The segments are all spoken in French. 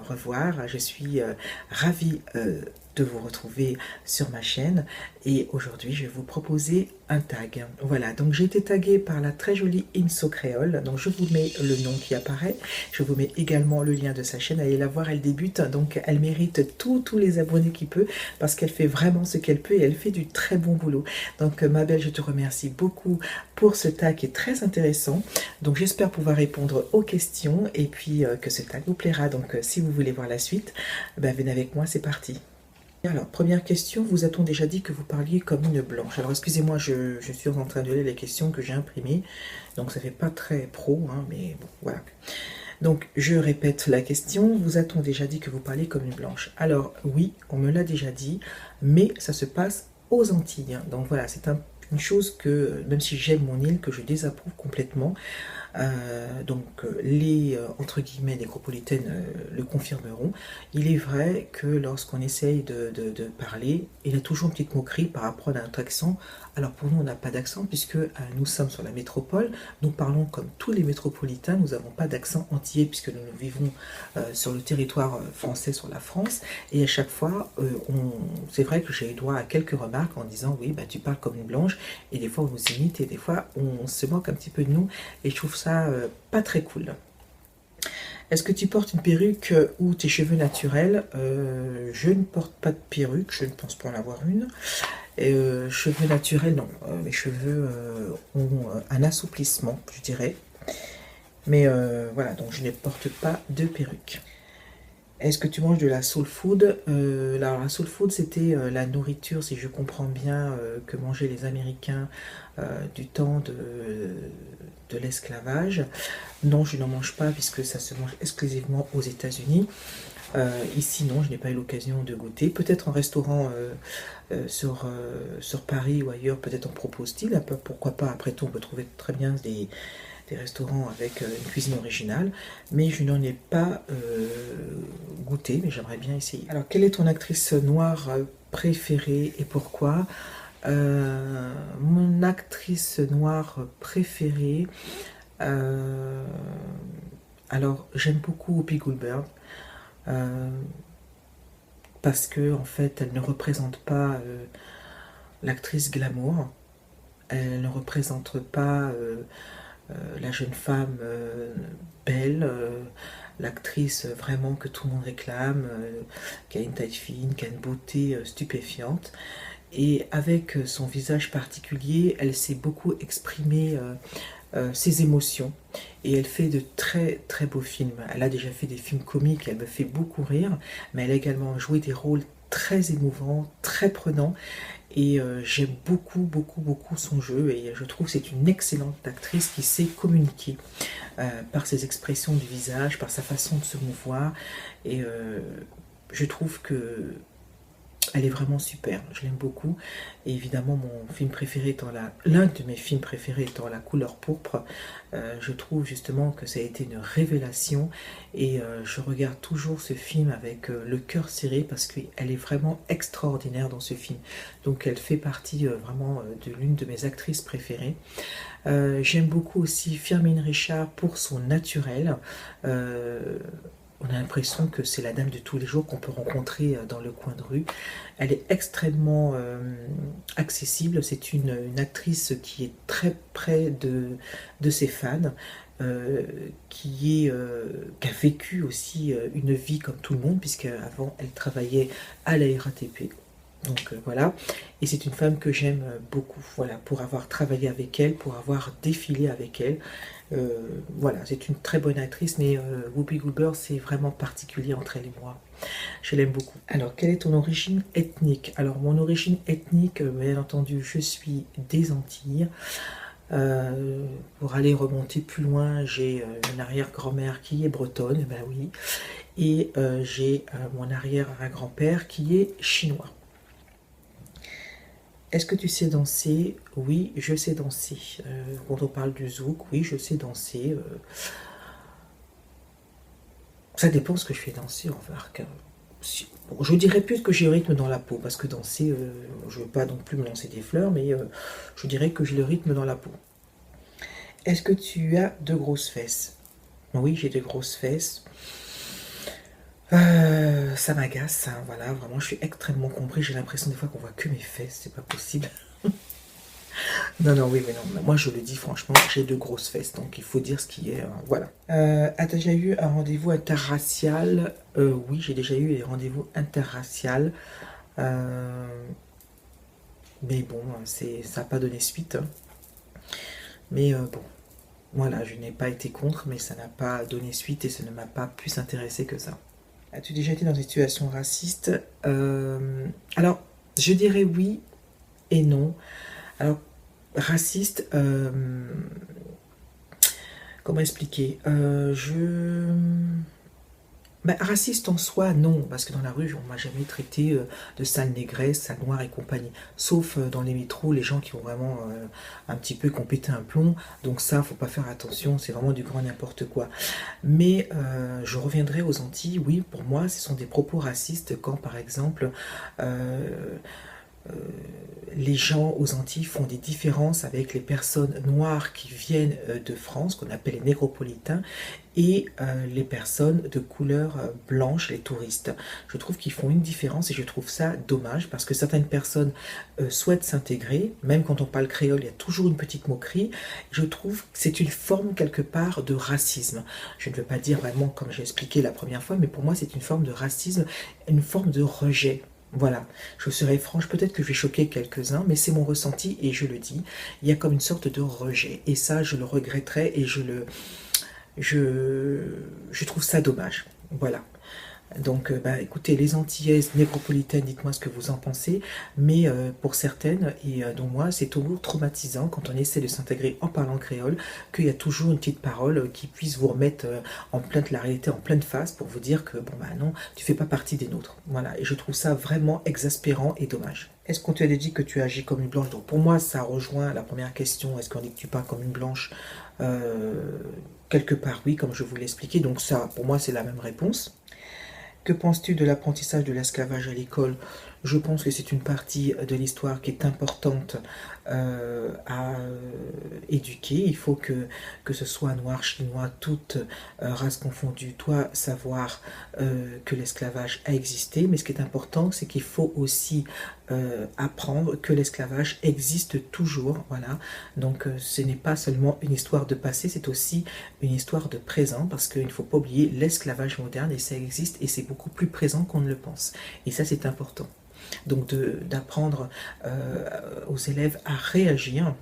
revoir, je suis ravie de vous retrouver sur ma chaîne et aujourd'hui je vais vous proposer un tag. Voilà, donc j'ai été taguée par la très jolie Imso Créole, donc je vous mets le nom qui apparaît, je vous mets également le lien de sa chaîne, allez la voir, elle débute, donc elle mérite tous les abonnés qu'il peut parce qu'elle fait vraiment ce qu'elle peut et elle fait du très bon boulot. Donc ma belle, je te remercie beaucoup pour ce tag qui est très intéressant, donc j'espère pouvoir répondre aux questions et puis que ce tag vous plaira, donc si vous voulez voir la suite, ben, venez avec moi, c'est parti. Alors, première question, vous a-t-on déjà dit que vous parliez comme une blanche? Alors, excusez-moi, je suis en train de lire les questions que j'ai imprimées, donc ça fait pas très pro, hein, mais bon, voilà. Donc, je répète la question, vous a-t-on déjà dit que vous parliez comme une blanche? Alors, oui, on me l'a déjà dit, mais ça se passe aux Antilles, hein. Donc voilà, c'est une chose que, même si j'aime mon île, que je désapprouve complètement. Les entre guillemets nécropolitaines le confirmeront. Il est vrai que lorsqu'on essaye de parler, il y a toujours une petite moquerie par rapport à notre accent. Alors pour nous, on n'a pas d'accent puisque nous sommes sur la métropole, nous parlons comme tous les métropolitains, nous n'avons pas d'accent antillais puisque nous vivons sur le territoire français, sur la France, et à chaque fois, c'est vrai que j'ai eu droit à quelques remarques en disant oui, bah, tu parles comme une blanche, et des fois on nous imite, et des fois on se moque un petit peu de nous, et je trouve ça pas très cool. Est-ce que tu portes une perruque ou tes cheveux naturels? Je ne porte pas de perruque, je ne pense pas en avoir une. Cheveux naturels, non. Mes cheveux ont un assouplissement, je dirais. Mais voilà, donc je ne porte pas de perruque. Est-ce que tu manges de la soul food? Alors la soul food, c'était la nourriture, si je comprends bien, que mangeaient les Américains du temps de l'esclavage. Non, je n'en mange pas puisque ça se mange exclusivement aux États-Unis. Ici, non, je n'ai pas eu l'occasion de goûter. Peut-être en restaurant sur Paris ou ailleurs, peut-être en propose-t-il. Pourquoi pas, après tout, on peut trouver très bien des restaurants avec une cuisine originale, mais je n'en ai pas goûté, mais j'aimerais bien essayer. Alors, quelle est ton actrice noire préférée et pourquoi? Mon actrice noire préférée, alors j'aime beaucoup Whoopi Goldberg, parce que en fait elle ne représente pas l'actrice glamour, elle ne représente pas la jeune femme belle, l'actrice vraiment que tout le monde réclame, qui a une taille fine, qui a une beauté stupéfiante. Et avec son visage particulier, elle sait beaucoup exprimer ses émotions. Et elle fait de très très beaux films. Elle a déjà fait des films comiques, elle me fait beaucoup rire, mais elle a également joué des rôles très émouvants, très prenants. Et j'aime beaucoup son jeu et je trouve que c'est une excellente actrice qui sait communiquer par ses expressions du visage, par sa façon de se mouvoir, et je trouve que elle est vraiment super, je l'aime beaucoup. Et évidemment, mon film préféré étant l'un de mes films préférés étant La couleur pourpre, je trouve justement que ça a été une révélation et je regarde toujours ce film avec le cœur serré parce qu'elle est vraiment extraordinaire dans ce film. Donc elle fait partie vraiment de l'une de mes actrices préférées. J'aime beaucoup aussi Firmin Richard pour son naturel. On a l'impression que c'est la dame de tous les jours qu'on peut rencontrer dans le coin de rue. Elle est extrêmement accessible. C'est une actrice qui est très près de ses fans, qui a vécu aussi une vie comme tout le monde, puisqu'avant elle travaillait à la RATP. Donc voilà, et c'est une femme que j'aime beaucoup, voilà, pour avoir travaillé avec elle, pour avoir défilé avec elle. Voilà, c'est une très bonne actrice, mais Whoopi Goldberg, c'est vraiment particulier entre elle et moi. Je l'aime beaucoup. Alors, quelle est ton origine ethnique? Alors, mon origine ethnique, bien entendu, je suis des Antilles. Pour aller remonter plus loin, j'ai une arrière-grand-mère qui est bretonne, ben oui, et j'ai mon arrière-grand-père qui est chinois. Est-ce que tu sais danser? Oui, je sais danser. Quand on parle du zouk, oui, je sais danser. Ça dépend ce que je fais danser, en fait. Bon, je dirais plus que j'ai le rythme dans la peau, parce que danser, je ne veux pas non plus me lancer des fleurs, mais je dirais que j'ai le rythme dans la peau. Est-ce que tu as de grosses fesses? Oui, j'ai de grosses fesses. Ça m'agace, hein, voilà, vraiment, je suis extrêmement compris. J'ai l'impression des fois qu'on voit que mes fesses, c'est pas possible. Non, non, oui, mais non, moi je le dis franchement, j'ai de grosses fesses, donc il faut dire ce qui est, voilà. As-tu déjà eu un rendez-vous interracial? Oui, j'ai déjà eu des rendez-vous interracial, euh, mais bon, ça n'a pas donné suite, hein. Mais bon, voilà, je n'ai pas été contre, mais ça n'a pas donné suite et ça ne m'a pas plus intéressé que ça. As-tu déjà été dans une situation raciste? Alors, je dirais oui et non. Alors, raciste, comment expliquer? Bah, raciste en soi, non, parce que dans la rue, on m'a jamais traité de sale négresse, sale noire et compagnie. Sauf dans les métros, les gens qui ont vraiment un petit peu compété un plomb. Donc ça, faut pas faire attention, c'est vraiment du grand n'importe quoi. Mais je reviendrai aux Antilles, oui, pour moi, ce sont des propos racistes quand, par exemple, euh, euh, les gens aux Antilles font des différences avec les personnes noires qui viennent de France, qu'on appelle les négropolitains, et les personnes de couleur blanche, les touristes. Je trouve qu'ils font une différence et je trouve ça dommage parce que certaines personnes souhaitent s'intégrer, même quand on parle créole, il y a toujours une petite moquerie. Je trouve que c'est une forme quelque part de racisme. Je ne veux pas dire vraiment comme j'ai expliqué la première fois, mais pour moi c'est une forme de racisme, une forme de rejet. Voilà, je serai franche, peut-être que je vais choquer quelques-uns, mais c'est mon ressenti et je le dis. Il y a comme une sorte de rejet et ça, je le regretterai et je trouve ça dommage. Voilà. Donc, bah, écoutez, les Antillaises négropolitaines, dites-moi ce que vous en pensez. Mais pour certaines, et dont moi, c'est toujours traumatisant quand on essaie de s'intégrer en parlant créole, qu'il y a toujours une petite parole qui puisse vous remettre en pleine la réalité, en pleine face, pour vous dire que, bon, bah non, tu fais pas partie des nôtres. Voilà, et je trouve ça vraiment exaspérant et dommage. Est-ce qu'on te dit que tu agis comme une blanche? Donc pour moi, ça rejoint la première question. Est-ce qu'on dit que tu parles comme une blanche? Euh, Quelque part, oui, comme je vous l'ai expliqué. Donc ça, pour moi, c'est la même réponse. Que penses-tu de l'apprentissage de l'esclavage à l'école? Je pense que c'est une partie de l'histoire qui est importante à éduquer. Il faut que ce soit noir, chinois, toutes races confondues, toi savoir que l'esclavage a existé. Mais ce qui est important, c'est qu'il faut aussi apprendre que l'esclavage existe toujours. Voilà. Donc ce n'est pas seulement une histoire de passé, c'est aussi une histoire de présent parce qu'il ne faut pas oublier l'esclavage moderne et ça existe et c'est beaucoup plus présent qu'on ne le pense. Et ça c'est important. Donc d'apprendre aux élèves à réagir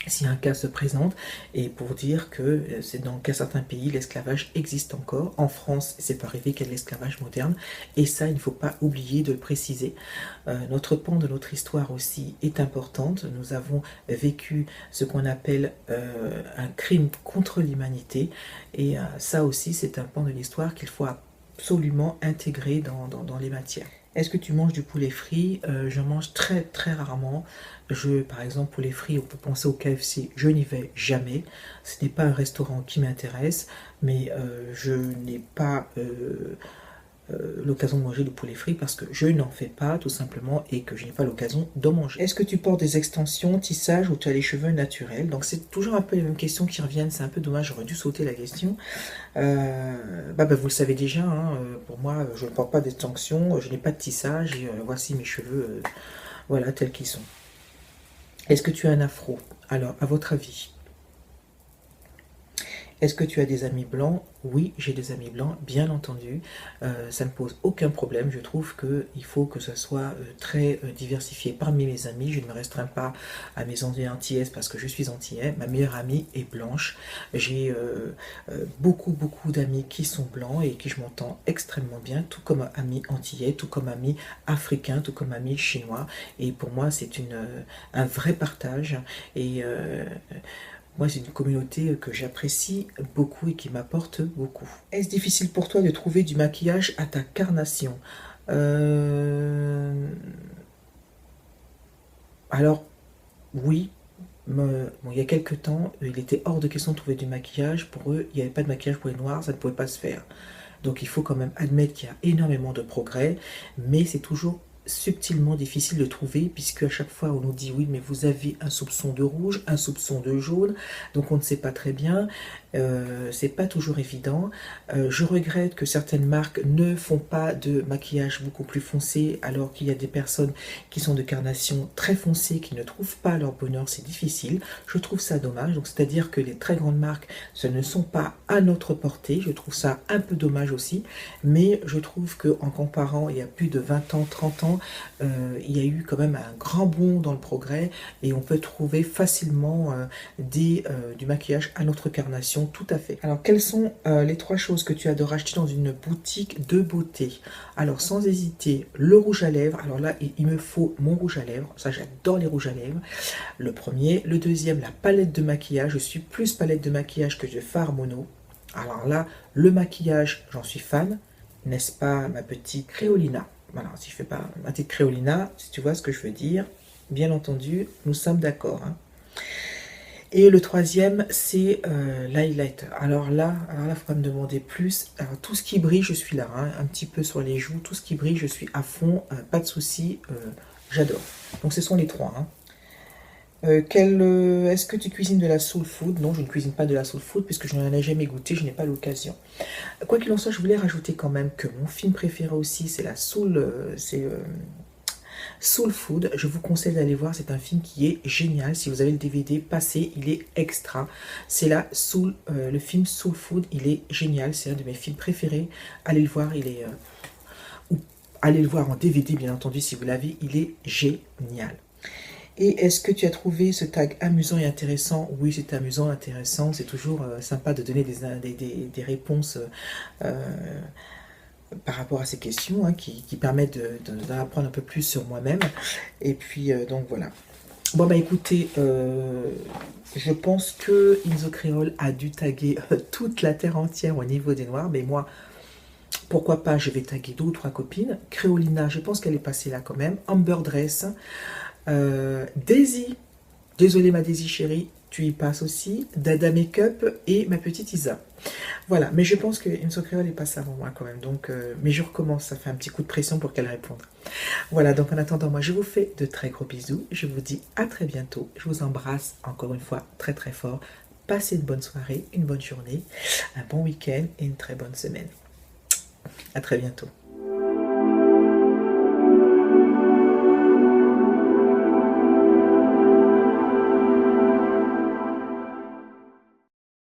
si un cas se présente, et pour dire que c'est dans certains pays l'esclavage existe encore. En France, c'est pas arrivé qu'il y ait de l'esclavage moderne, et ça, il ne faut pas oublier de le préciser. Notre pan de notre histoire aussi est importante. Nous avons vécu ce qu'on appelle un crime contre l'humanité, et ça aussi, c'est un pan de l'histoire qu'il faut absolument intégrer dans les matières. Est-ce que tu manges du poulet frit? Je mange très très rarement. Par exemple, poulet frit, on peut penser au KFC, je n'y vais jamais. Ce n'est pas un restaurant qui m'intéresse, mais je n'ai pas l'occasion de manger du poulet frit parce que je n'en fais pas tout simplement et que je n'ai pas l'occasion d'en manger. Est-ce que tu portes des extensions, tissage ou tu as les cheveux naturels? Donc c'est toujours un peu les mêmes questions qui reviennent, c'est un peu dommage, j'aurais dû sauter la question. Vous le savez déjà, hein, pour moi je ne porte pas d'extensions, je n'ai pas de tissage et voici mes cheveux, voilà tels qu'ils sont. Est-ce que tu as un afro? Alors, à votre avis, est-ce que tu as des amis blancs? Oui, j'ai des amis blancs, bien entendu. Ça ne pose aucun problème. Je trouve qu'il faut que ce soit très diversifié. Parmi mes amis, je ne me restreins pas à mes amis antillaises parce que je suis antillais. Ma meilleure amie est blanche. J'ai beaucoup, beaucoup d'amis qui sont blancs et qui je m'entends extrêmement bien, tout comme amis antillais, tout comme amis africains, tout comme amis chinois. Et pour moi, c'est un vrai partage. Et moi, c'est une communauté que j'apprécie beaucoup et qui m'apporte beaucoup. Est-ce difficile pour toi de trouver du maquillage à ta carnation? Euh, Alors, oui. Bon, il y a quelques temps, il était hors de question de trouver du maquillage. Pour eux, il n'y avait pas de maquillage pour les noirs, ça ne pouvait pas se faire. Donc il faut quand même admettre qu'il y a énormément de progrès, mais c'est toujours subtilement difficile de trouver, puisque à chaque fois on nous dit oui mais vous avez un soupçon de rouge, un soupçon de jaune, donc on ne sait pas très bien, c'est pas toujours évident. Je regrette que certaines marques ne font pas de maquillage beaucoup plus foncé, alors qu'il y a des personnes qui sont de carnation très foncée, qui ne trouvent pas leur bonheur, c'est difficile. Je trouve ça dommage, donc c'est-à-dire que les très grandes marques, ce ne sont pas à notre portée, je trouve ça un peu dommage aussi, mais je trouve qu'en comparant il y a plus de 20 ans, 30 ans, il y a eu quand même un grand bond dans le progrès, et on peut trouver facilement du maquillage à notre carnation, tout à fait. Alors quelles sont les 3 choses que tu adores acheter dans une boutique de beauté? Alors sans hésiter, le rouge à lèvres. Alors là il me faut mon rouge à lèvres, ça j'adore les rouges à lèvres, le premier. Le deuxième, la palette de maquillage, je suis plus palette de maquillage que de fard mono. Alors là, le maquillage, j'en suis fan, n'est-ce pas ma petite Créolina? Voilà, si je fais pas ma petite Créolina, si tu vois ce que je veux dire, bien entendu, nous sommes d'accord, hein. Et le troisième, c'est l'highlighter. Alors là, faut pas me demander plus. Alors, tout ce qui brille, je suis là, hein, un petit peu sur les joues, tout ce qui brille, je suis à fond, pas de souci, j'adore. Donc ce sont les 3, hein. Est-ce que tu cuisines de la soul food? Non, je ne cuisine pas de la soul food puisque je n'en ai jamais goûté, je n'ai pas l'occasion. Quoi qu'il en soit, je voulais rajouter quand même que mon film préféré aussi, c'est la soul, Soul Food. Je vous conseille d'aller voir, c'est un film qui est génial. Si vous avez le DVD, passez, il est extra. C'est le film Soul Food, il est génial, c'est un de mes films préférés. Allez le voir, allez le voir en DVD bien entendu si vous l'avez, il est génial. Et est-ce que tu as trouvé ce tag amusant et intéressant? Oui, c'est amusant, intéressant. C'est toujours sympa de donner des réponses par rapport à ces questions, hein, qui permettent d'en apprendre un peu plus sur moi-même. Et puis, donc voilà. Bon, bah écoutez, je pense que Inzo Créole a dû taguer toute la terre entière au niveau des noirs. Mais moi, pourquoi pas, je vais taguer 2 ou 3 copines. Créolina, je pense qu'elle est passée là quand même. Amber Dress. Daisy, désolée ma Daisy chérie, tu y passes aussi. Dada Makeup et ma petite Isa. Voilà, mais je pense que Inzo Créole est passée avant moi quand même. Donc, mais je recommence, ça fait un petit coup de pression pour qu'elle réponde. Voilà, donc en attendant, moi je vous fais de très gros bisous. Je vous dis à très bientôt. Je vous embrasse encore une fois très très fort. Passez une bonne soirée, une bonne journée, un bon week-end et une très bonne semaine. À très bientôt.